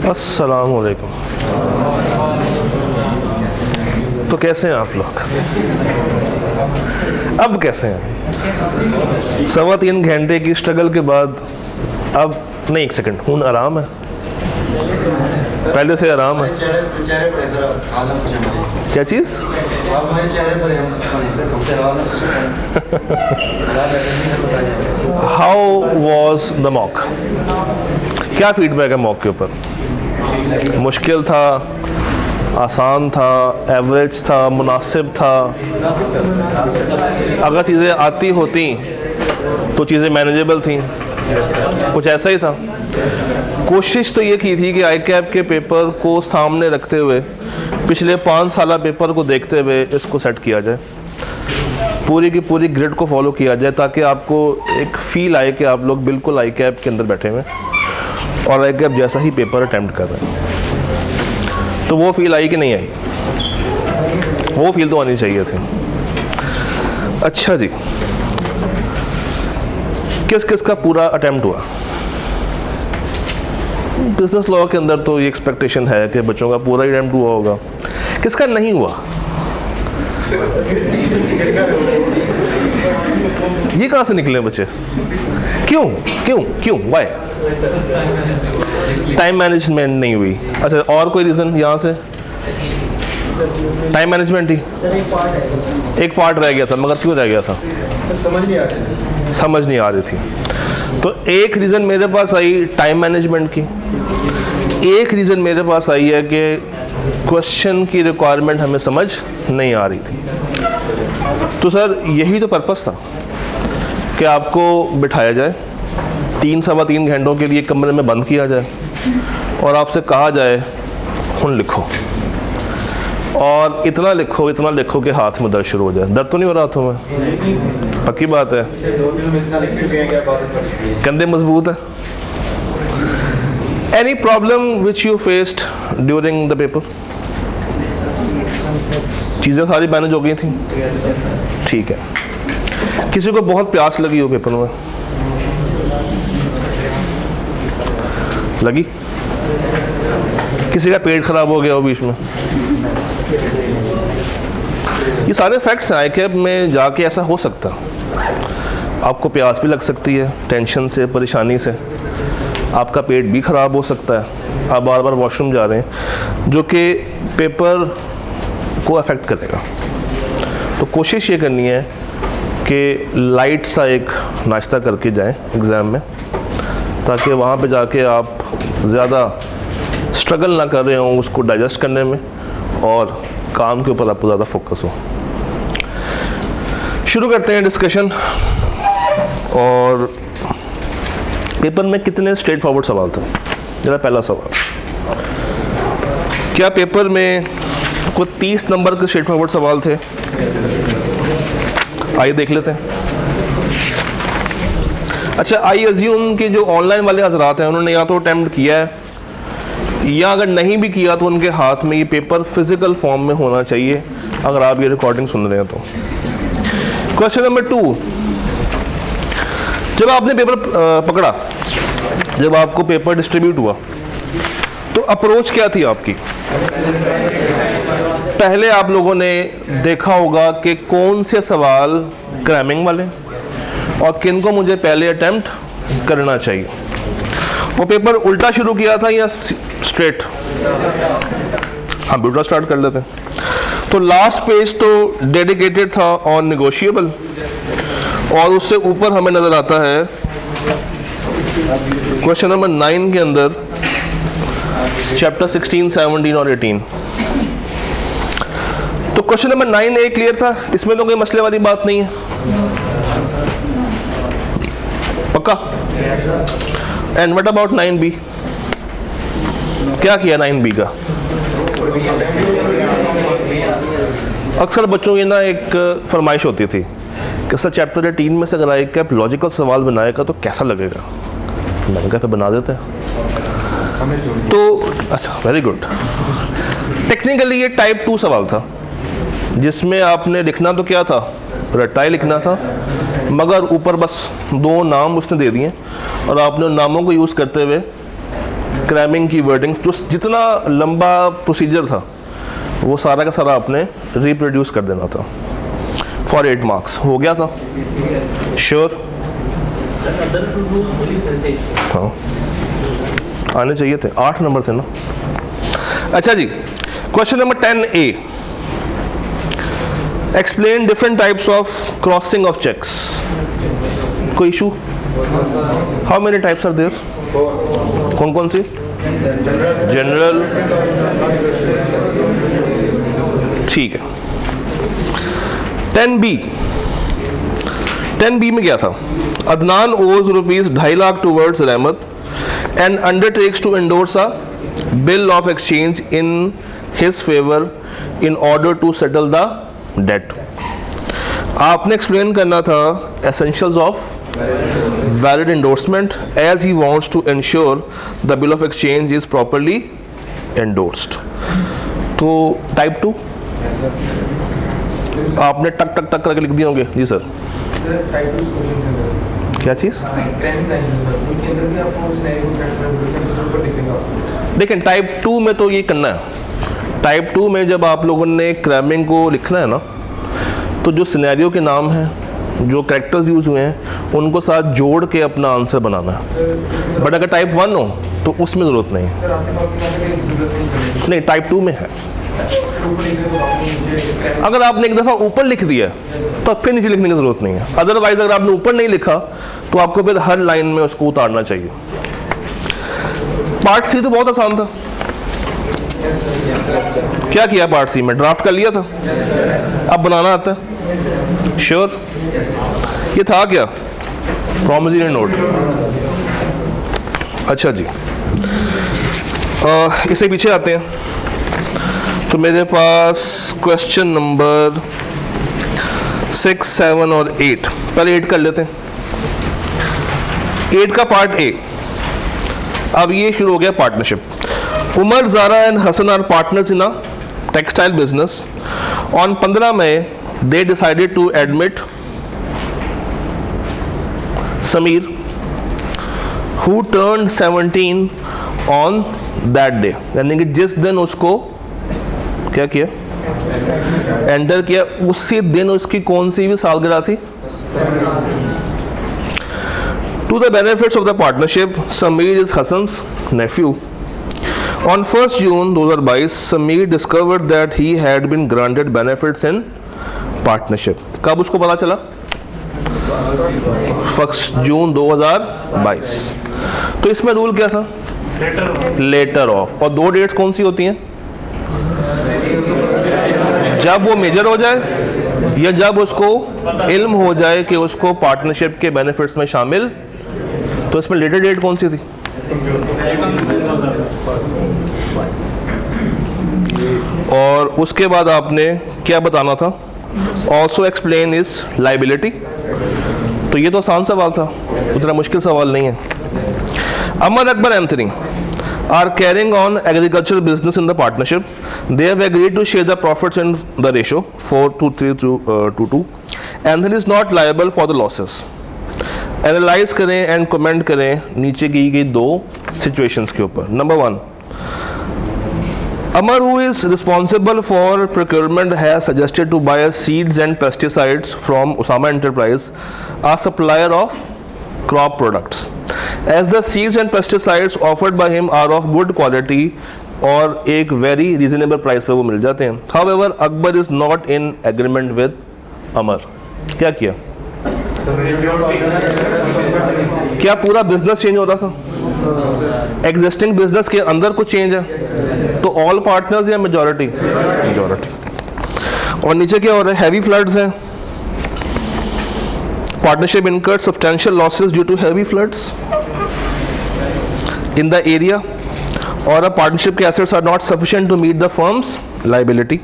अस्सलाम वालेकुम। तो कैसे हैं आप लोग? अब कैसे हैं? 3.25 घंटे की स्ट्रगल के बाद अब नहीं, एक सेकंड, हूँ आराम है, पहले से आराम है। क्या चीज़? How was the mock? क्या फीडबैक है मॉक के ऊपर? मुश्किल था, आसान था, एवरेज था, मुनासिब था? अगर चीज़ें आती होती तो चीज़ें मैनेजेबल थी, कुछ ऐसा ही था। कोशिश तो ये की थी कि ICAP के पेपर को सामने रखते हुए पिछले 5 साल पेपर को देखते हुए इसको सेट किया जाए, पूरी की पूरी ग्रिड को फॉलो किया जाए, ताकि आपको एक फ़ील आए कि आप लोग बिल्कुल ICAP के अंदर बैठे हुए और ICAP जैसा ही पेपर अटैम्प्ट कर रहे हैं। तो वो फील आई कि नहीं आई? वो फील तो आनी चाहिए थी। अच्छा जी, किस किस का पूरा अटैम्प्ट हुआ? बिजनेस लॉ के अंदर तो ये एक्सपेक्टेशन है कि बच्चों का पूरा अटैम्प्ट हुआ होगा। किसका नहीं हुआ? ये कहाँ से निकले बच्चे? क्यों क्यों क्यों वाई? टाइम मैनेजमेंट नहीं हुई। अच्छा, और कोई रीज़न यहाँ से? टाइम मैनेजमेंट ही एक पार्ट रह गया था, मगर क्यों रह गया था? समझ नहीं आ रही थी। तो एक रीज़न मेरे पास आई टाइम मैनेजमेंट की, एक रीज़न मेरे पास आई है कि क्वेश्चन की रिक्वायरमेंट हमें समझ नहीं आ रही थी। तो सर यही तो पर्पस था कि आपको बिठाया जाए, 3-3.25 घंटों के लिए कमरे में बंद किया जाए और आपसे कहा जाए हुन लिखो, और इतना लिखो कि हाथ में दर्द शुरू हो जाए। दर्द तो नहीं हो रहा हाथों में? पक्की बात है, कंधे मजबूत है। Any problem which you faced during the paper? चीज़ें सारी मैनेज हो गई थी? ठीक है। किसी को बहुत प्यास लगी हो पेपर में? लगी? किसी का पेट खराब हो गया हो बीच में? ये सारे फैक्ट्स हैं। ICAP में जाके ऐसा हो सकता है। आपको प्यास भी लग सकती है टेंशन से, परेशानी से, आपका पेट भी ख़राब हो सकता है, आप बार बार वॉशरूम जा रहे हैं, जो कि पेपर को अफेक्ट करेगा। तो कोशिश ये करनी है कि लाइट सा एक नाश्ता करके जाएं एग्ज़ाम में, ताकि वहाँ पे जाके आप ज़्यादा स्ट्रगल ना कर रहे हों उसको डाइजेस्ट करने में, और काम के ऊपर आपको ज़्यादा फोकस हो। शुरू करते हैं डिस्कशन। और पेपर में कितने स्ट्रेट फॉरवर्ड सवाल थे? मेरा पहला सवाल, क्या पेपर में कोई 30 नंबर के स्ट्रेट फॉरवर्ड सवाल थे? आइए देख लेते हैं। अच्छा, आई अज्यूम कि जो ऑनलाइन वाले हजरात हैं उन्होंने या तो अटेम्प्ट किया है, या अगर नहीं भी किया तो उनके हाथ में ये पेपर फिजिकल फॉर्म में होना चाहिए अगर आप ये रिकॉर्डिंग सुन रहे हैं तो। क्वेश्चन नंबर 2, जब आपने पेपर पकड़ा, जब आपको पेपर डिस्ट्रीब्यूट हुआ, तो अप्रोच क्या थी आपकी? पहले आप लोगों ने देखा होगा कि कौन से सवाल क्रैमिंग वाले और किन को मुझे पहले अटेम्प्ट करना चाहिए। वो पेपर उल्टा शुरू किया था या स्ट्रेट? हम उल्टा स्टार्ट कर लेते हैं। तो लास्ट पेज तो डेडिकेटेड था ऑन नेगोशिएबल, और उससे ऊपर हमें नजर आता है क्वेश्चन नंबर 9 के अंदर चैप्टर 16, 17 और 18। तो क्वेश्चन नंबर 9A क्लियर था, इसमें तो कोई मसले वाली बात नहीं है, पक्का? And what about 9B? क्या किया 9B का? अक्सर बच्चों की ना एक फरमाइश होती थी कि सर चैप्टर 18 में से अगर ICAP लॉजिकल सवाल बनाएगा तो कैसा लगेगा। मैंने कहा बना देते हैं। तो अच्छा, वेरी गुड। टेक्निकली ये टाइप 2 सवाल था, जिसमें आपने लिखना तो क्या था, रट्टा ही लिखना था, मगर ऊपर बस 2 नाम उसने दे दिए और आपने उन नामों को यूज़ करते हुए क्रैमिंग की वर्डिंग्स, जो जितना लंबा प्रोसीजर था वो सारा का सारा आपने रिप्रोड्यूस कर देना था फॉर 8 मार्क्स। हो गया था? श्योर? हाँ, आने चाहिए थे, 8 नंबर थे ना। अच्छा जी, question number 10A, explain different types of crossing of cheques. कोई issue? How many types are there? कौन कौन सी? जनरल, ठीक है। 10B में क्या था? अदनान ओज ₹2.5 लाख टूवर्ड्स रहमत and undertakes to endorse a bill of exchange in his favor in order to settle the debt. आपने एक्सप्लेन करना था essentials of valid endorsement as he wants to ensure the bill of exchange is properly endorsed. तो type 2 आपने टक टक टक करके लिख दिए होंगे। जी सर, क्या चीज़? देखें, टाइप 2 में तो ये करना है। टाइप 2 में जब आप लोगों ने क्रैमिंग को लिखना है ना, तो जो सिनेरियो के नाम हैं, जो कैरेक्टर्स यूज़ हुए हैं, उनको साथ जोड़ के अपना आंसर बनाना है। बट अगर टाइप 1 हो तो उसमें ज़रूरत नहीं है। नहीं, टाइप 2 में है। अगर आपने एक दफ़ा ऊपर लिख दिया तो फिर नीचे लिखने की ज़रूरत नहीं है। अदरवाइज अगर आपने ऊपर नहीं लिखा तो आपको फिर हर लाइन में उसको उतारना चाहिए। पार्ट सी तो बहुत आसान था। क्या किया पार्ट सी में? ड्राफ्ट कर लिया था। अब बनाना आता है? श्योर? ये था क्या? Promissory note. अच्छा जी, इसे पीछे आते हैं। तो मेरे पास क्वेश्चन नंबर 6, 7 और 8, पहले 8 कर लेते हैं। 8 का पार्ट ए। अब ये शुरू हो गया partnership. Umar, Zara and Hasan are partners in a textile business. On 15 May they decided to admit Sameer who turned 17 on that day, यानी कि जिस दिन उसको क्या किया? एंटर किया, उसी दिन उसकी कौन सी भी सालगिरह थी? To the benefits of the partnership, Sameer is Hasan's nephew. On 1 June 2022 Sameer discovered that he had been granted benefits in partnership. कब उसको पता चला? 1 जून 2022। तो इसमें रूल क्या था? Letter of. और 2 डेट्स कौन सी होती हैं? जब वो मेजर हो जाए या जब उसको इल्म हो जाए कि उसको पार्टनरशिप के बेनिफिट्स में शामिल। तो इसमें लेटर डेट कौन सी थी? और उसके बाद आपने क्या बताना था? Also explain is liability. तो ये तो आसान सवाल था, उतना मुश्किल सवाल नहीं है। Amar Akbar Anthony are carrying on agricultural business in the partnership. They have agreed to share the profits in the ratio 4:3 to 2. Anthony is not liable for the losses. Analyze करें and comment करें नीचे की गई 2 situations के ऊपर। Number 1, Amar, who is responsible for procurement, has suggested to buy seeds and pesticides from Usama Enterprise, a supplier of crop products. As the seeds and pesticides offered by him are of good quality और एक very reasonable price पे वो मिल जाते हैं। However, Akbar is not in agreement with Amar. क्या किया? क्या पूरा बिजनेस चेंज हो रहा था? एग्जिस्टिंग बिजनेस के अंदर कुछ चेंज है? तो ऑल पार्टनर्स या मेजॉरिटी? मेजॉरिटी। और नीचे क्या हो रहा है? हैवी फ्लड्स हैं। Partnership incurred substantial losses due to heavy floods in the area, or a partnership assets are not sufficient to meet the firm's liability.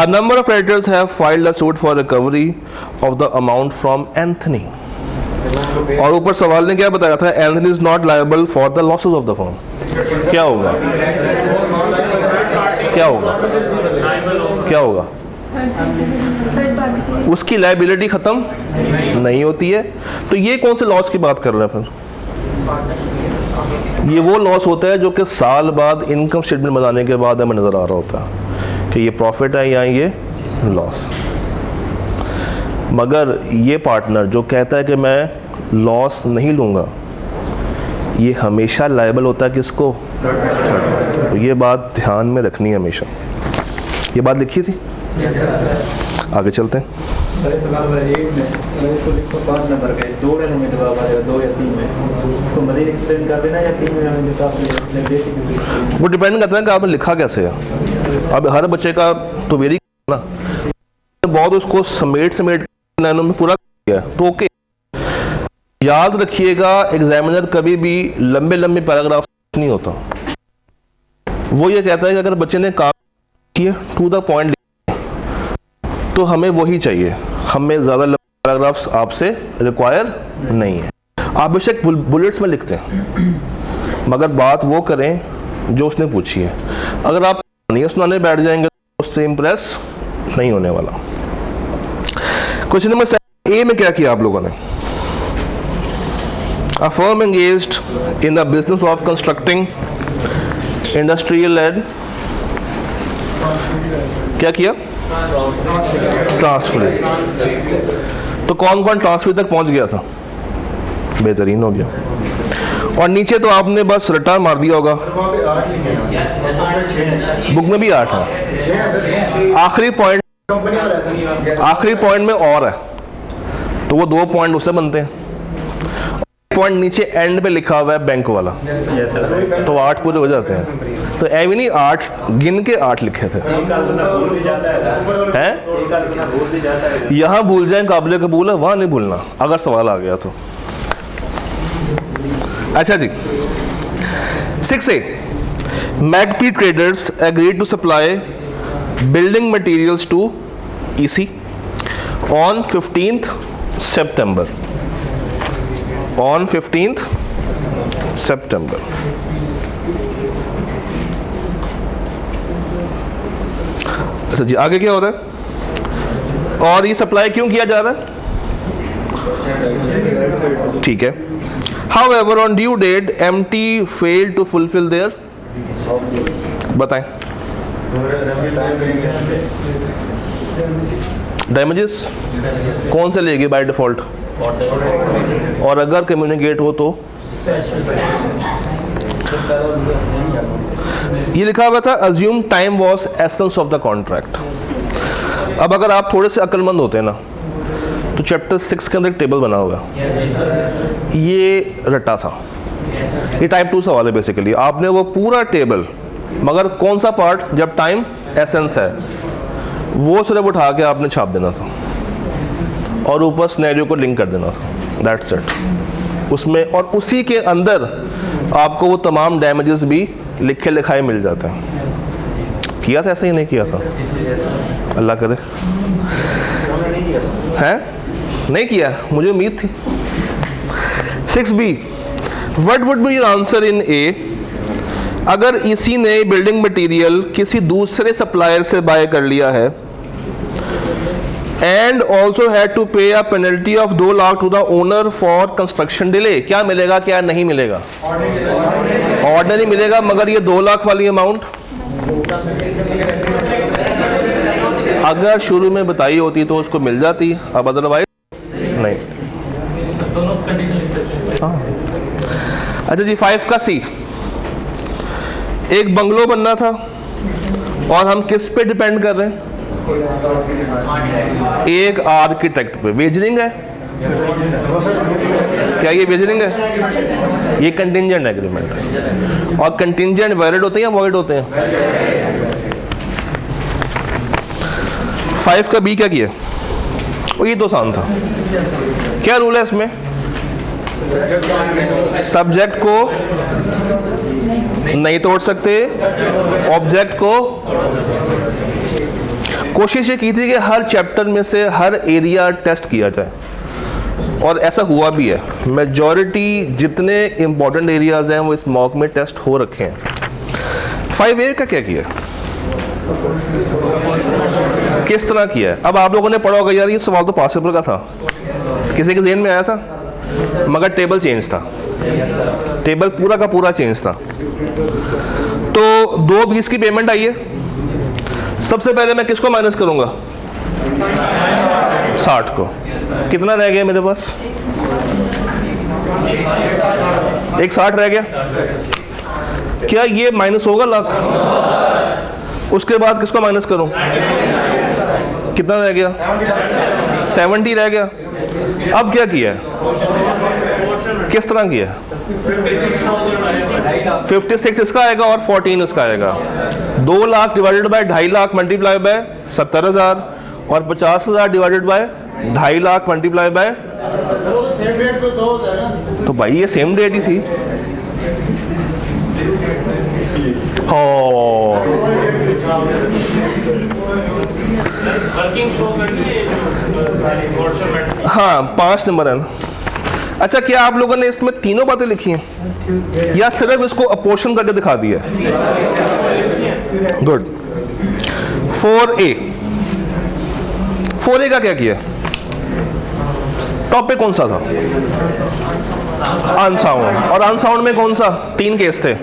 A number of creditors have filed a suit for recovery of the amount from Anthony. और ऊपर सवाल ने क्या बताया था? Anthony is not liable for the losses of the firm. क्या होगा? क्या होगा? क्या होगा? उसकी लाइबिलिटी खत्म नहीं होती है। तो ये कौन से लॉस की बात कर रहे हैं फिर? ये वो लॉस होता है जो कि साल बाद इनकम स्टेटमेंट बनाने के बाद हमें नज़र आ रहा होता है कि ये प्रॉफिट है या ये लॉस। मगर ये पार्टनर जो कहता है कि मैं लॉस नहीं लूँगा, ये हमेशा लायबल होता है किसको? तो ये बात ध्यान में रखनी है हमेशा। ये बात लिखी थी, आगे चलते हैं। सवाल एक में इसको लिखो 5 नंबर पे, 2 में जवाब आ जाएगा, 2 या 3 में। इसको मज़ीद एक्सप्लेन कर देना या 3 में हमें जो काफ़ी वो डिपेंड करता है कि आपने लिखा कैसे है। अब हर बच्चे का तो वेरी ना, बहुत उसको समेट लाइनों में पूरा किया है तो ओके। याद रखिएगा एग्जामिनर कभी भी लंबे पैराग्राफ नहीं होता। वो ये कहता है कि अगर बच्चे ने काम किया टू द पॉइंट तो हमें वही चाहिए, हमें ज़्यादा लंबे पैराग्राफ्स आपसे रिक्वायर नहीं है। आप बेशक बुलेट्स में लिखते हैं मगर बात वो करें जो उसने पूछी है। अगर आप नहीं सुनाने बैठ जाएंगे तो उससे इम्प्रेस नहीं होने वाला। क्वेश्चन नंबर 7 ए में क्या किया आप लोगों ने? A firm engaged in the business of constructing industrial and क्या किया? ट्रांसफर। तो कौन कौन ट्रांसफर तक पहुंच गया था? बेहतरीन हो गया। और नीचे तो आपने बस रटा मार दिया होगा, बुक में भी 8 है। आखिरी पॉइंट में और है तो वो 2 पॉइंट उससे बनते हैं। पॉइंट नीचे एंड पे लिखा हुआ है बैंक वाला, तो 8 पूरे हो जाते हैं। तो ऐवी नहीं 8 गिन के 8 लिखे थे हैं। यहाँ भूल जाए काबिल कबूल है, वहाँ नहीं भूलना अगर सवाल आ गया तो। अच्छा जी, 6A magpie traders agreed to supply building materials to EC on 15th September. On 15th September. अच्छा जी, आगे क्या हो रहा है और ये सप्लाई क्यों किया जा रहा है? ठीक है। However, on due date, MT failed to fulfill their, बताएं, डैमेजेस कौन से लेगी बाय डिफॉल्ट? और अगर कम्युनिकेट हो तो ये लिखा हुआ था assume time was essence of the contract. अब अगर आप थोड़े से अक्लमंद होते हैं ना तो चैप्टर 6 के अंदर एक टेबल बना हुआ, ये रटा था। ये टाइप 2 सवाल है बेसिकली। आपने वो पूरा टेबल, मगर कौन सा पार्ट? जब टाइम एसेंस है वो सिर्फ उठा के आपने छाप देना था और ऊपर सिनेरियो को लिंक कर देना था। That's it. उसमें और उसी के अंदर आपको वो तमाम डैमेजेस भी लिखे लिखाए मिल जाते हैं। किया था ऐसा ही नहीं किया था? अल्लाह करे। हैं? नहीं किया, मुझे उम्मीद थी। 6B what would be your answer in A? अगर इसी ने बिल्डिंग मटेरियल किसी दूसरे सप्लायर से बाय कर लिया है and also had to pay a penalty of 2 lakh to the owner for construction delay, क्या मिलेगा क्या नहीं मिलेगा? ऑर्डिनरी मिलेगा, मगर ये 2 लाख वाली अमाउंट अगर शुरू में बताई होती तो उसको मिल जाती, अब अदरवाइज नहीं। हाँ। अच्छा जी, 5 का C, एक बंगलो बनना था और हम किस पे डिपेंड कर रहे हैं? एक आर्किटेक्ट पे। वेजरिंग है क्या? ये वेजरिंग है? ये कंटिंजेंट एग्रीमेंट है। और कंटिंजेंट वैलिड होते हैं या वॉइड होते हैं? 5 का B क्या किया? और ये तो आसान था। क्या रूल है इसमें? सब्जेक्ट को नहीं तोड़ सकते, ऑब्जेक्ट को। कोशिश ये की थी कि हर चैप्टर में से हर एरिया टेस्ट किया जाए और ऐसा हुआ भी है। मेजॉरिटी जितने इंपॉर्टेंट एरियाज हैं वो इस मॉक में टेस्ट हो रखे हैं। 5A का क्या किया, किस तरह किया है? अब आप लोगों ने पढ़ा होगा यार ये सवाल तो पास पेपर का था, किसी के ज़हन में आया था, मगर टेबल चेंज था। टेबल पूरा का पूरा चेंज था। तो 220 की पेमेंट आई है। सबसे पहले मैं किसको माइनस करूंगा? 60 को। कितना रह गया मेरे पास? एक 60 रह गया। क्या ये माइनस होगा लाख? उसके बाद किसको माइनस करूं? कितना रह गया? 70 रह गया। अब क्या किया है? किस तरह किया है? 56 इसका आएगा और 14 इसका आएगा। 2 lakh divided by 2.5 lakh multiply by 70,000 और 50,000 divided by 2.5 lakh multiply by, तो भाई ये सेम डेट ही थी। हाँ 5 नंबर है ना। अच्छा, क्या आप लोगों ने इसमें तीनों बातें लिखी हैं या सिर्फ इसको अपोर्शन करके दिखा दिया? गुड। 4A का क्या किया? टॉपिक कौन सा था? अनसाउंड। और अनसाउंड में कौन सा? 3 केस थे।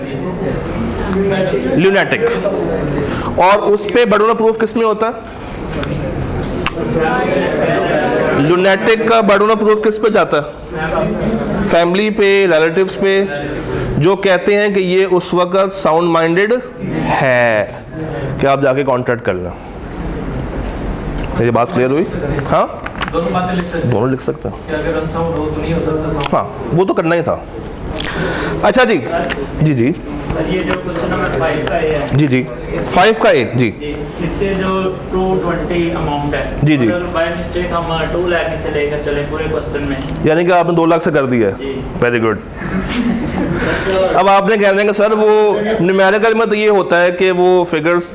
ल्यूनेटिक। और उस पे बर्डन ऑफ प्रूफ किस में होता है? ल्यूनेटिक का बर्डन ऑफ प्रूफ किस पे जाता है? फैमिली पे, रिलेटिव्स पे, जो कहते हैं कि ये उस वक्त साउंड माइंडेड है कि आप जाके कॉन्ट्रैक्ट कर लें। ये बात क्लियर हुई? हाँ, दोनों बातें लिख सकते हैं। दोनों लिख सकते हैं। कि अगर अनसाउंड हो तो नहीं हो सकता साउंड। हाँ, वो तो करना ही था। अच्छा जी, जी जी ये जो क्वेश्चन नंबर 5 का है जी जी 5 का ए जी, इसके जो 220 अमाउंट है जी जी, अगर बाय मिस्टेक हम 2 लाख से लेकर चले पूरे क्वेश्चन में, यानी कि आपने 2 लाख से कर दिया है। Very good. अब आपने कह देंगे सर वो न्यूमेरिकल में तो ये होता है कि वो फिगर्स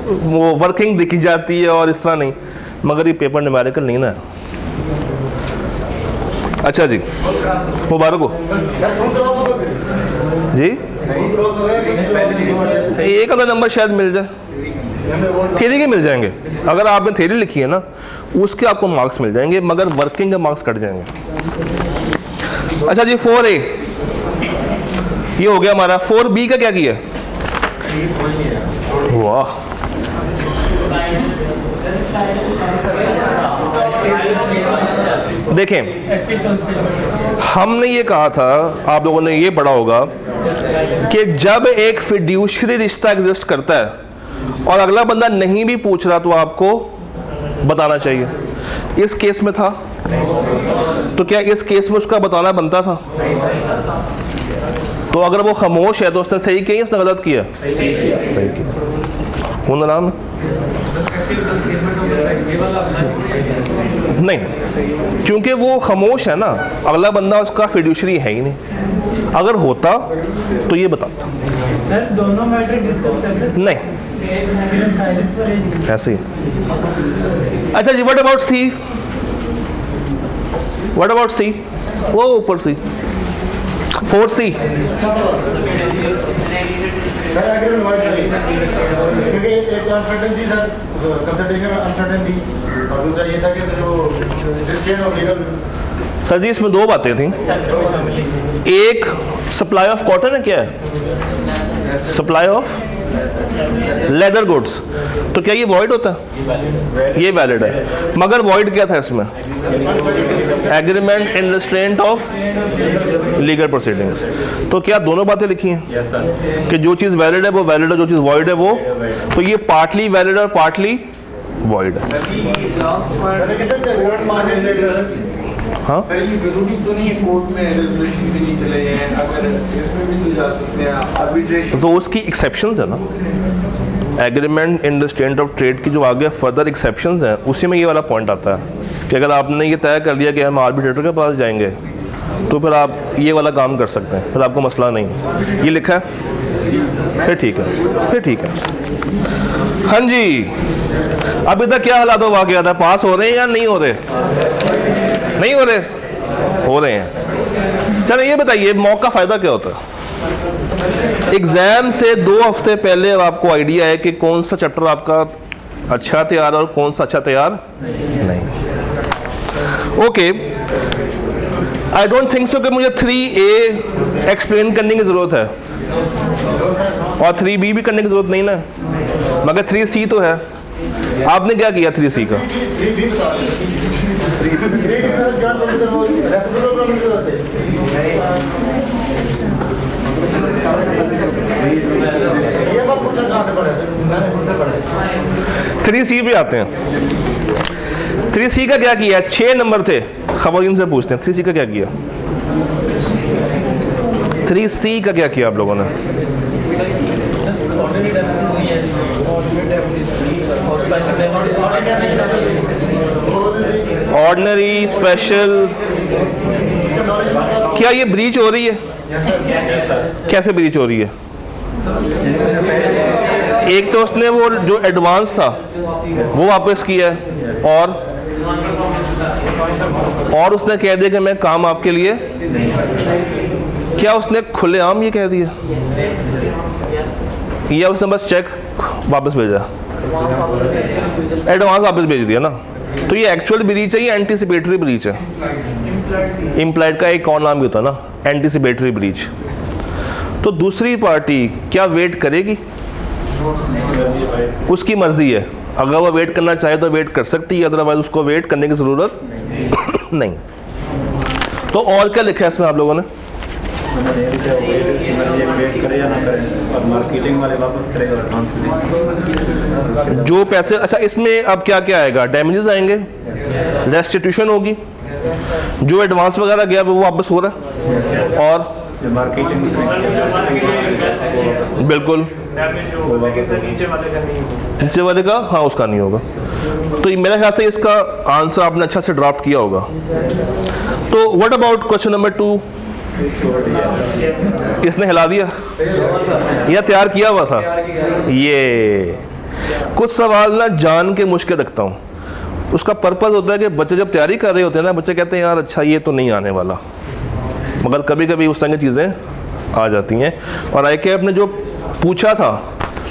वो वर्किंग दिखी जाती है और इस तरह नहीं, मगर ये पेपर न्यूमेरिकल नहीं ना। अच्छा जी, मुबारक हो जी। एक आधा नंबर शायद मिल जाए, थ्योरी के मिल जाएंगे। अगर आपने थ्योरी लिखी है ना उसके आपको मार्क्स मिल जाएंगे, मगर वर्किंग के मार्क्स कट जाएंगे। अच्छा जी, 4A ये हो गया हमारा। 4B का क्या किया? वाह, देखें हमने ये कहा था, आप लोगों ने ये पढ़ा होगा कि जब एक फिड्यूशरी रिश्ता एग्जिस्ट करता है और अगला बंदा नहीं भी पूछ रहा तो आपको बताना चाहिए। इस केस में था, तो क्या इस केस में उसका बताना बनता था? तो अगर वो खामोश है तो उसने सही किया, उसने गलत किया? सही किया। हो ना नाम नहीं, क्योंकि वो खामोश है ना, अगला बंदा उसका फिड्यूशरी है ही नहीं। अगर होता तो ये बताता। सर दोनों मैटर डिस्कस कर सकते नहीं, ऐसे ही। अच्छा जी, what about C? What about C? वो ऊपर C 4C। Sir agreement void क्योंकि एक अनसर्टेनिटी सर कंसल्टेशन में अनसर्टेनिटी और दूसरा ये था कि जो chain of legal. Sir ji इसमें 2 बातें थी। एक सप्लाई ऑफ कॉटन है, क्या है? Supply of leather goods. तो क्या ये वॉइड होता है? ये वैलिड है, मगर वॉइड क्या था इसमें? Agreement in restraint of legal proceedings. तो क्या दोनों बातें लिखी हैं? Yes sir. कि जो चीज़ वैलिड है वो वैलिड है, जो चीज़ वॉइड है वो, तो ये पार्टली वैलिड और पार्टली वॉइड है। हाँ सर ये जरूरी तो नहीं है कोर्ट में रेजोल्यूशन के लिए चले जाएं, अगर इसमें भी तो जा सकते हैं आर्बिट्रेशन। तो उसकी एक्सेप्शंस है ना, agreement in restraint of trade की जो आगे फर्दर एक्सेप्शंस हैं उसी में ये वाला पॉइंट आता है कि अगर आपने ये तय कर लिया कि हम आर्बिट्रेटर के पास जाएंगे तो फिर आप ये वाला काम कर सकते हैं, फिर आपको मसला नहीं। ये लिखा है, फिर ठीक है, फिर ठीक है। हाँ जी, अभी तक क्या हालात हो वाक़या था? पास हो रहे हैं या नहीं हो रहे? नहीं हो रहे? हो रहे हैं। चलो ये बताइए मॉक का फ़ायदा क्या होता है? एग्ज़ाम से 2 हफ्ते पहले आपको आइडिया है कि कौन सा चैप्टर आपका अच्छा तैयार है और कौन सा अच्छा तैयार नहीं। Okay, I don't think so कि मुझे 3A एक्सप्लेन करने की ज़रूरत है और 3B भी करने की ज़रूरत नहीं ना, मगर 3C तो है। आपने क्या किया 3C का? ये बात पूछना कहाँ से पढ़ा है? मैंने खुद से पढ़ा है। 3C पे आते हैं। 3C का क्या किया? 6 नंबर थे, खवारीन से पूछते हैं 3C का क्या किया? 3C का क्या किया आप लोगों ने? ऑर्डिनरी, स्पेशल, क्या ये ब्रीच हो रही है? कैसे ब्रीच हो रही है? एक तो उसने वो जो एडवांस था वो वापस किया है और उसने कह दिया कि मैं काम आपके लिए, क्या उसने खुलेआम ये कह दिया या उसने बस चेक वापस भेजा, एडवांस वापस भेज दिया ना? तो ये एक्चुअल ब्रीच है, ये एंटीसिपेटरी ब्रीच है। इम्प्लाइड का एक और नाम भी होता है ना, एंटीसिपेटरी ब्रीच। तो दूसरी पार्टी क्या वेट करेगी? उसकी मर्जी है, अगर वो वेट करना चाहे तो वेट कर सकती है, अदरवाइज उसको वेट करने की ज़रूरत नहीं। तो और क्या लिखा है इसमें आप लोगों ने? वेट करे या ना करें, और मार्केटिंग वाले वापस करेगा और जो पैसे, अच्छा इसमें अब क्या क्या आएगा? डैमेजेस आएंगे, रेस्टिट्यूशन होगी, जो एडवांस वगैरह गया वो वापस हो रहा है, और मार्केटिंग बिल्कुल नीचे वाले का, हाँ उसका नहीं होगा। तो मेरे ख्याल से इसका आंसर आपने अच्छा से ड्राफ्ट किया होगा। तो व्हाट अबाउट क्वेश्चन नंबर 2? इसने हिला दिया या तैयार किया हुआ था? ये कुछ सवाल ना जान के मुश्किल रखता हूँ, उसका पर्पज़ होता है कि बच्चे जब तैयारी कर रहे होते हैं ना, बच्चे कहते हैं यार अच्छा ये तो नहीं आने वाला, मगर कभी कभी उस तरह की चीज़ें आ जाती हैं। और ICAP ने जो पूछा था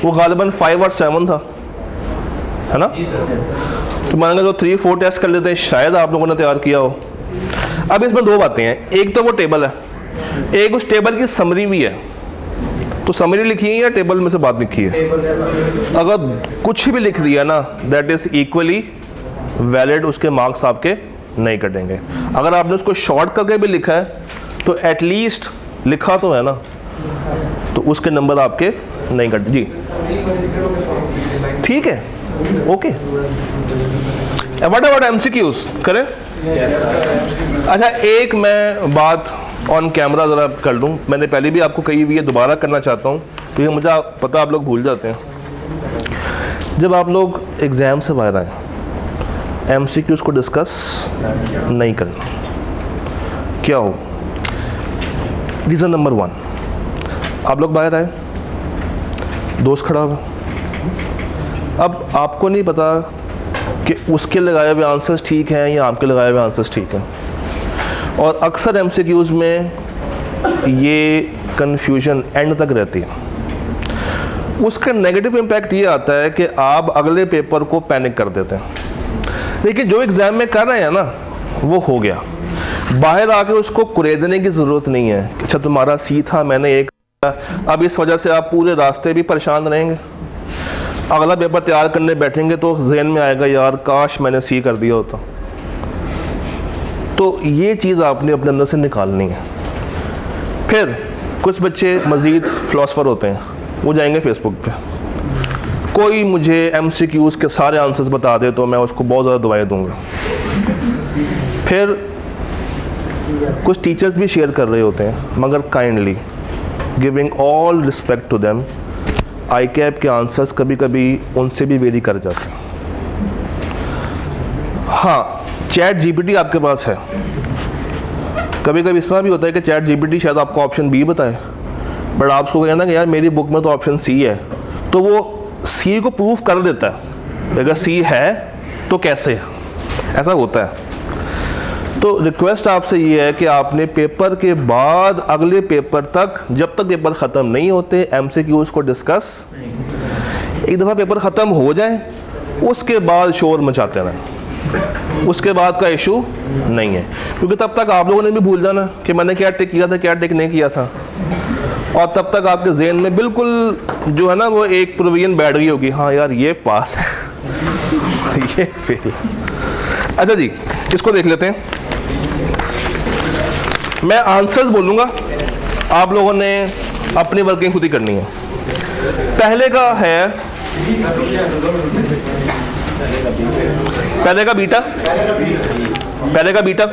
वो गालिबन 5 और 7 था, है ना? तो मान लो 3, 4 टेस्ट कर लेते हैं, शायद आप लोगों ने तैयार किया हो। अब इसमें 2 बातें हैं, एक तो वो टेबल है, एक उस टेबल की समरी भी है। तो समरी लिखी है या टेबल में से बात लिखी है? अगर कुछ भी लिख दिया ना, दैट इज़ इक्वली वैलिड, उसके मार्क्स आपके नहीं कटेंगे। अगर आपने उसको शॉर्ट करके भी लिखा है तो एटलीस्ट लिखा तो है ना, तो उसके नंबर आपके नहीं कट। जी ठीक है, ओके। व्हाट अबाउट MCQs करें? अच्छा एक मैं बात ऑन कैमरा ज़रा कर लूँ, मैंने पहले भी आपको कही हुई है, दोबारा करना चाहता हूँ क्योंकि मुझे पता आप लोग भूल जाते हैं। जब आप लोग एग्ज़ाम से बाहर आए, MCQs को डिस्कस नहीं करना। क्या हो? रीज़न नंबर 1, आप लोग बाहर आए, दोस्त खड़ा हुआ, अब आपको नहीं पता कि उसके लगाए हुए आंसर्स ठीक हैं या आपके लगाए हुए आंसर्स ठीक हैं, और अक्सर MCQs में ये कन्फ्यूजन एंड तक रहती है। उसका नेगेटिव इम्पैक्ट ये आता है कि आप अगले पेपर को पैनिक कर देते हैं, लेकिन जो एग्ज़ाम में कर रहे हैं ना वो हो गया, बाहर आके उसको कुरेदने की ज़रूरत नहीं है। अच्छा तुम्हारा C था, मैंने एक, अब इस वजह से आप पूरे रास्ते भी परेशान रहेंगे। अगला पेपर तैयार करने बैठेंगे तो जहन में आएगा यार काश मैंने C कर दिया होता। तो ये चीज़ आपने अपने अंदर से निकालनी है। फिर कुछ बच्चे मज़ीद फ़िलासफ़र होते हैं, वो जाएंगे फेसबुक पे, कोई मुझे MCQs के सारे आंसर्स बता दे तो मैं उसको बहुत ज़्यादा दुआएं दूंगा। फिर कुछ टीचर्स भी शेयर कर रहे होते हैं, मगर kindly giving all respect to them, ICAP के आंसर्स कभी कभी उनसे भी वेरी कर जाते हैं। हाँ, ChatGPT आपके पास है, कभी कभी इस तरह भी होता है कि ChatGPT शायद आपको ऑप्शन B बताए, बट आप उसको कहना कि यार मेरी बुक में तो ऑप्शन C है, तो वो C को प्रूफ कर देता है। अगर C है तो कैसे है, ऐसा होता है। तो रिक्वेस्ट आपसे ये है कि आपने पेपर के बाद अगले पेपर तक, जब तक पेपर ख़त्म नहीं होते, MCQs को डिस्कस, एक दफ़ा पेपर ख़त्म हो जाए उसके बाद शोर मचाते रहें। उसके बाद का इशू नहीं है, क्योंकि तब तक आप लोगों ने भी भूल जाना कि मैंने क्या टिक किया था, क्या टिक नहीं किया था, और तब तक आपके जहन में बिल्कुल जो है ना वो एक प्रोविजन बैठ गई होगी, हाँ यार ये पास है ये फेल। अच्छा जी, इसको देख लेते हैं। मैं आंसर्स बोलूँगा, आप लोगों ने अपनी वर्किंग खुद ही करनी है। पहले का है, पहले का बीटा, पहले का बीटा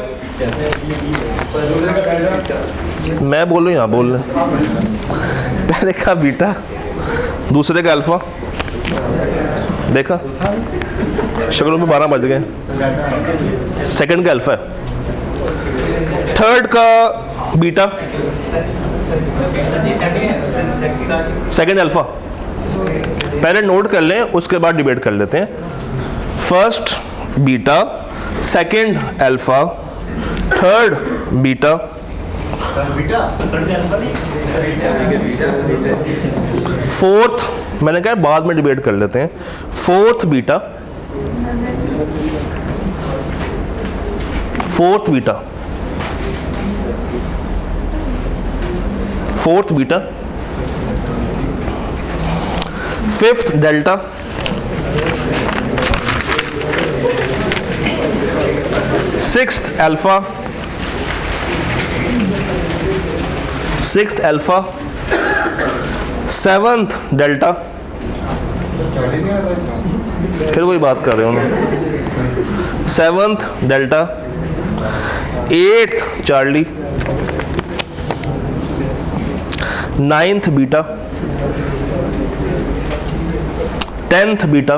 मैं बोल रहा हूँ, यहाँ बोल रहे, पहले का बीटा, दूसरे का अल्फा, देखा शक्लों में 12 बज गए। सेकंड का अल्फा, थर्ड का बीटा, सेकंड अल्फा। पहले नोट कर लें, उसके बाद डिबेट कर लेते हैं। First beta, second alpha, third beta, fourth मैंने कहा बाद में डिबेट कर लेते हैं, fourth beta, fourth beta, fourth beta, fifth delta, sixth alpha, sixth alpha, seventh delta, फिर वही बात कर रहे हो ना, seventh delta, eighth Charlie, ninth beta, 10th beta,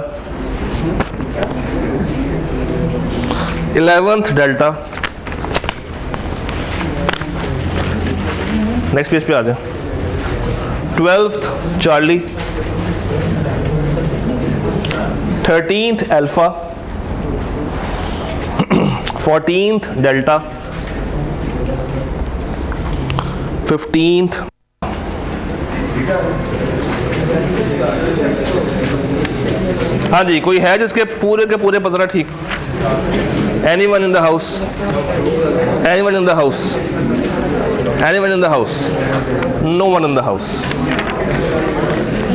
11th delta. Next page पे आ जाए। 12th Charlie, 13th alpha, 14th delta, 15th, हाँ जी, कोई है जिसके पूरे के पूरे 15 ठीक? Anyone in the house? Anyone in the house? Anyone in the house? No one in the house.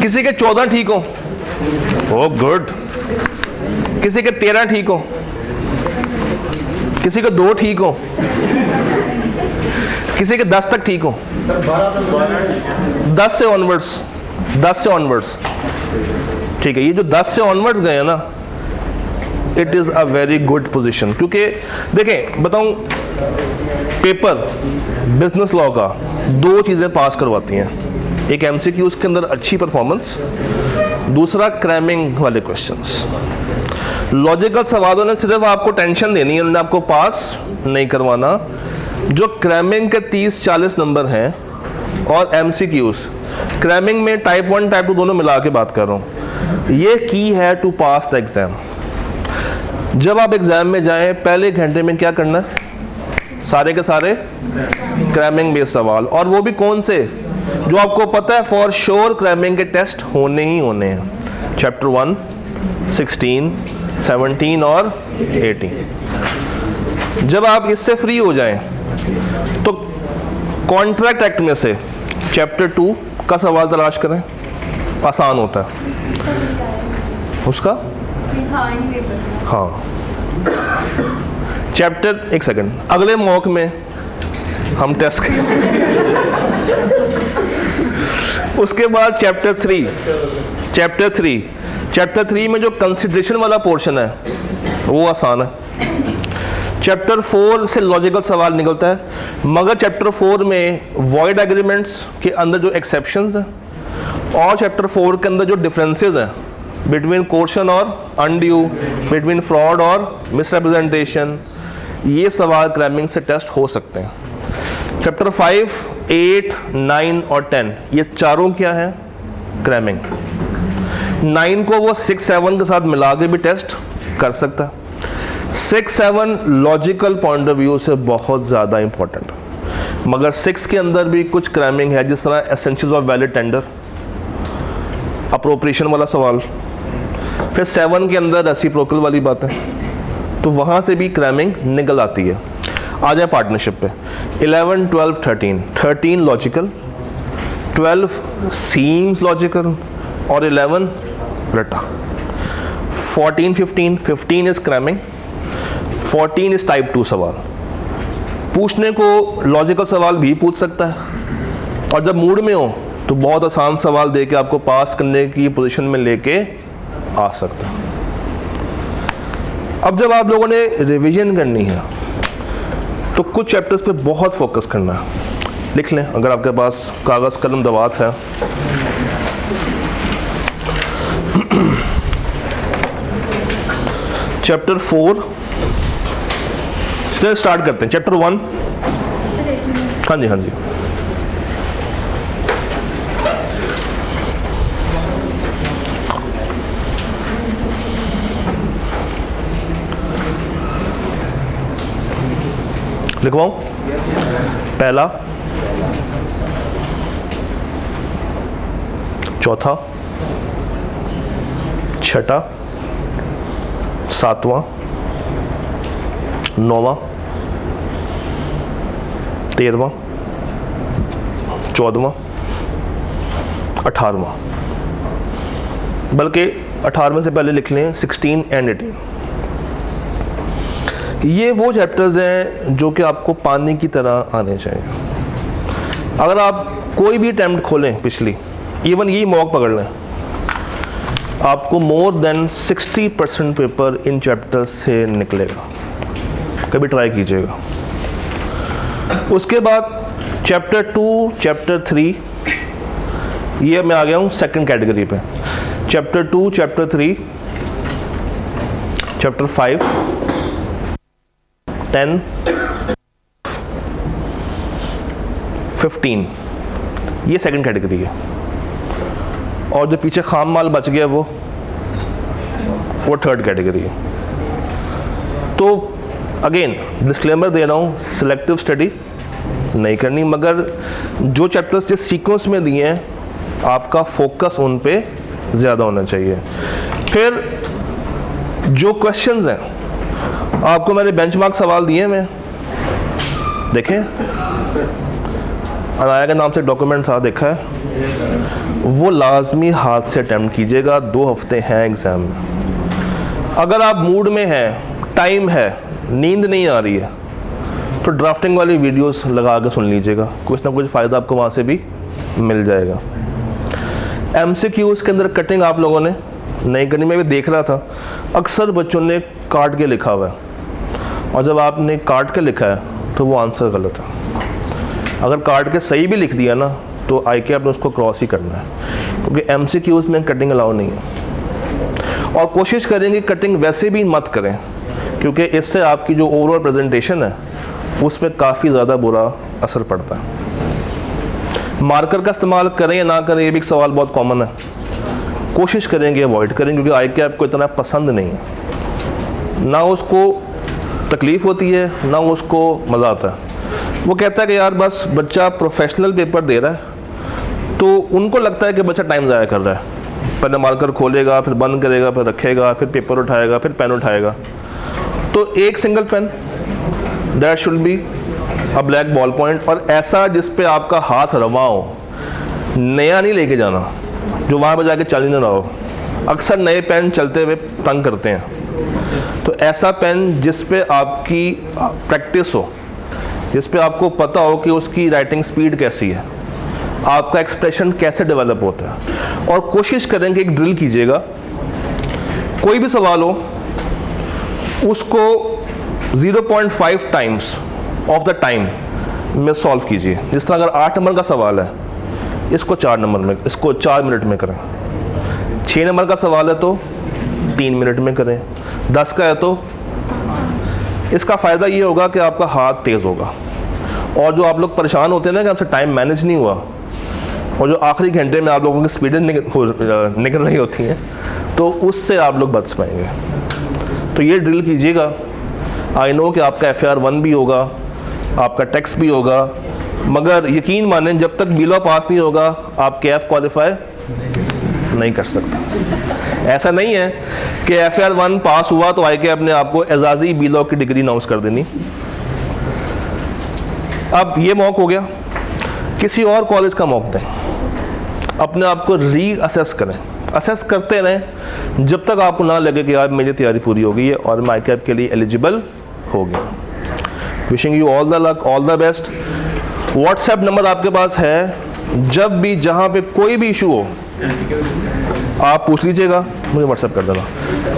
किसी के 14 ठीक हो? Oh good. किसी के 13 ठीक हो? किसी के 2 ठीक हो? किसी के 10 तक ठीक हो? 10 से ऑनवर्ड्स, 10 से ऑनवर्ड्स ठीक है। ये जो 10 से ऑनवर्ड्स गए ना, it is a very good position. क्योंकि देखें बताऊं, पेपर बिजनेस लॉ का 2 चीज़ें पास करवाती हैं, एक एमसीक्यू उसके अंदर अच्छी परफॉर्मेंस, दूसरा क्रैमिंग वाले क्वेश्चंस। लॉजिकल सवालों ने सिर्फ आपको टेंशन देनी है, उन्होंने आपको पास नहीं करवाना। जो क्रैमिंग के 30-40 नंबर हैं और एमसीक्यूज, क्रैमिंग में टाइप 1 टाइप 2 दोनों मिला के बात कर रहा हूँ, ये की है टू पास द एग्जाम। जब आप एग्जाम में जाएं, पहले घंटे में क्या करना है? सारे के सारे क्रैमिंग बेस्ड सवाल, और वो भी कौन से जो आपको पता है फॉर श्योर क्रैमिंग के टेस्ट होने ही होने हैं। चैप्टर 1, 16, 17 और 18। जब आप इससे फ्री हो जाएं तो कॉन्ट्रैक्ट एक्ट में से चैप्टर 2 का सवाल तलाश करें, आसान होता है उसका। हाँ, चैप्टर, एक सेकंड, अगले मॉक में हम टेस्ट करें। उसके बाद चैप्टर 3, चैप्टर 3 में जो कंसिडरेशन वाला पोर्शन है वो आसान है। चैप्टर 4 से लॉजिकल सवाल निकलता है, मगर चैप्टर 4 में वॉइड एग्रीमेंट्स के अंदर जो एक्सेप्शंस हैं और चैप्टर 4 के अंदर जो डिफरेंसेस हैं बिटवीन कोर्शन और अनड्यू, बिटवीन फ्रॉड और मिसरिप्रेजेंटेशन, ये सवाल क्रैमिंग से टेस्ट हो सकते हैं। चैप्टर 5, 8, 9 और 10 ये चारों क्या हैं? क्रैमिंग। 9 को वो 6, 7 के साथ मिला के भी टेस्ट कर सकता है। 6, 7 लॉजिकल पॉइंट ऑफ व्यू से बहुत ज़्यादा इंपॉर्टेंट, मगर 6 के अंदर भी कुछ क्रैमिंग है, जिस तरह essentials of valid tender, appropriation वाला सवाल। फिर 7 के अंदर रेसिप्रोकल वाली बातें, तो वहाँ से भी क्रैमिंग निकल आती है। आ जाए पार्टनरशिप पे, 11, 12, 13 लॉजिकल, 12 सीम्स लॉजिकल और 11 रटा। 14, 15 इज क्रैमिंग, 14 इज टाइप 2 सवाल। पूछने को लॉजिकल सवाल भी पूछ सकता है, और जब मूड में हो तो बहुत आसान सवाल दे के आपको पास करने की पोजीशन में लेके आ सकता है। अब जब आप लोगों ने रिवीजन करनी है तो कुछ चैप्टर्स पे बहुत फोकस करना है। लिख लें अगर आपके पास कागज़ कलम दवात है। चैप्टर 4 से स्टार्ट करते हैं। चैप्टर 1, हाँ जी हाँ जी, लिखवाऊं। पहला, चौथा, छठा, सातवां, नौवां, 13वां, 14वां, 18वां, बल्कि 18वें से पहले लिख लें 16 एंड 18। ये वो चैप्टर्स हैं जो कि आपको पानी की तरह आने चाहिए। अगर आप कोई भी अटैम्प्ट खोलें पिछली, इवन यही मॉक पकड़ लें, आपको more than 60% paper in chapters से निकलेगा। कभी ट्राई कीजिएगा। उसके बाद चैप्टर 2, चैप्टर 3, ये मैं आ गया हूँ सेकंड कैटेगरी पे। चैप्टर 2, चैप्टर 3, चैप्टर 5, 10, 15, ये सेकंड कैटेगरी है। और जो पीछे खाम माल बच गया वो थर्ड कैटेगरी है। तो अगेन डिस्क्लेमर दे रहा हूँ, सिलेक्टिव स्टडी नहीं करनी, मगर जो चैप्टर्स जिस सीक्वेंस में दिए हैं आपका फोकस उन पे ज़्यादा होना चाहिए। फिर जो क्वेश्चंस हैं, आपको मैंने बेंचमार्क सवाल दिए हैं, देखें, अनाया के नाम से डॉक्यूमेंट था, देखा है, वो लाजमी हाथ से अटैम्प्ट कीजिएगा। 2 हफ्ते हैं एग्ज़ाम में। अगर आप मूड में हैं, टाइम है, नींद नहीं आ रही है, तो ड्राफ्टिंग वाली वीडियोस लगा के सुन लीजिएगा, कुछ ना कुछ फ़ायदा आपको वहाँ से भी मिल जाएगा। MCQs के अंदर कटिंग आप लोगों ने नहीं करनी। मैं भी देख रहा था, अक्सर बच्चों ने काट के लिखा हुआ है, और जब आपने काट के लिखा है तो वो आंसर गलत है। अगर काट के सही भी लिख दिया ना तो IK आपने उसको क्रॉस ही करना है, क्योंकि MCQs में कटिंग अलाउ नहीं है। और कोशिश करेंगे कटिंग वैसे भी मत करें, क्योंकि इससे आपकी जो ओवरऑल प्रेजेंटेशन है उस पर काफ़ी ज़्यादा बुरा असर पड़ता है। मार्कर का इस्तेमाल करें या ना करें, ये भी एक सवाल बहुत कॉमन है। कोशिश करेंगे अवॉइड करें, क्योंकि IK आपको इतना पसंद नहीं है, ना उसको तकलीफ़ होती है ना उसको मज़ा आता है। वो कहता है कि यार बस बच्चा प्रोफेशनल पेपर दे रहा है, तो उनको लगता है कि बच्चा टाइम ज़ाया कर रहा है। पहले मार्कर खोलेगा, फिर बंद करेगा, फिर रखेगा, फिर पेपर उठाएगा, फिर पेन उठाएगा। तो एक single pen, that should be a black ball point, और ऐसा जिस पे आपका हाथ रवा हो। नया नहीं लेके जाना जो वहाँ पर जाके चल नहीं रहा हो। अक्सर नए पेन चलते हुए तंग करते हैं, तो ऐसा पेन जिस पे आपकी प्रैक्टिस हो, जिस पे आपको पता हो कि उसकी राइटिंग स्पीड कैसी है, आपका एक्सप्रेशन कैसे डेवलप होता है। और कोशिश करें कि एक ड्रिल कीजिएगा, कोई भी सवाल हो उसको 0.5 टाइम्स ऑफ द टाइम में सॉल्व कीजिए। जिस तरह अगर 8 नंबर का सवाल है, इसको 4 मिनट में करें। 6 नंबर का सवाल है तो 3 मिनट में करें। 10 का है तो इसका फ़ायदा ये होगा कि आपका हाथ तेज़ होगा। और जो आप लोग परेशान होते हैं ना कि आपसे टाइम मैनेज नहीं हुआ, और जो आखिरी घंटे में आप लोगों की स्पीडें निकल रही होती हैं, तो उससे आप लोग बच पाएंगे। तो ये ड्रिल कीजिएगा। आई नो कि आपका FAR 1 भी होगा, आपका टेक्स्ट भी होगा, मगर यकीन मानें जब तक बिलो पास नहीं होगा आप KF क्वालिफाई नहीं कर सकता। ऐसा नहीं है कि FR1 पास हुआ तो ICAP ने आपको एजाजी B.Log की डिग्री अनाउंस कर देनी। अब ये मॉक हो गया, किसी और कॉलेज का मॉक दें, अपने आप को री-असेस करें, असेस करते रहें जब तक आपको ना लगे कि यार मेरी तैयारी पूरी हो गई है और मैं ICAP के लिए एलिजिबल हो गया। Wishing you all the luck, all the best. WhatsApp number आपके पास है, जब भी जहाँ पे कोई भी इशू हो आप पूछ लीजिएगा, मुझे व्हाट्सएप कर देना,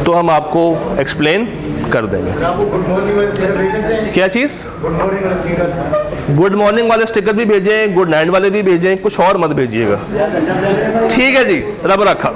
तो हम आपको एक्सप्लेन कर देंगे। आपको गुड मॉर्निंग वाले स्टिकर भेज सकते हैं? क्या चीज़? गुड मॉर्निंग वाले स्टिकर। गुड मॉर्निंग वाले स्टिकर भी भेजें, गुड नाइट वाले भी भेजें, कुछ और मत भेजिएगा। ठीक है जी, रब रखा।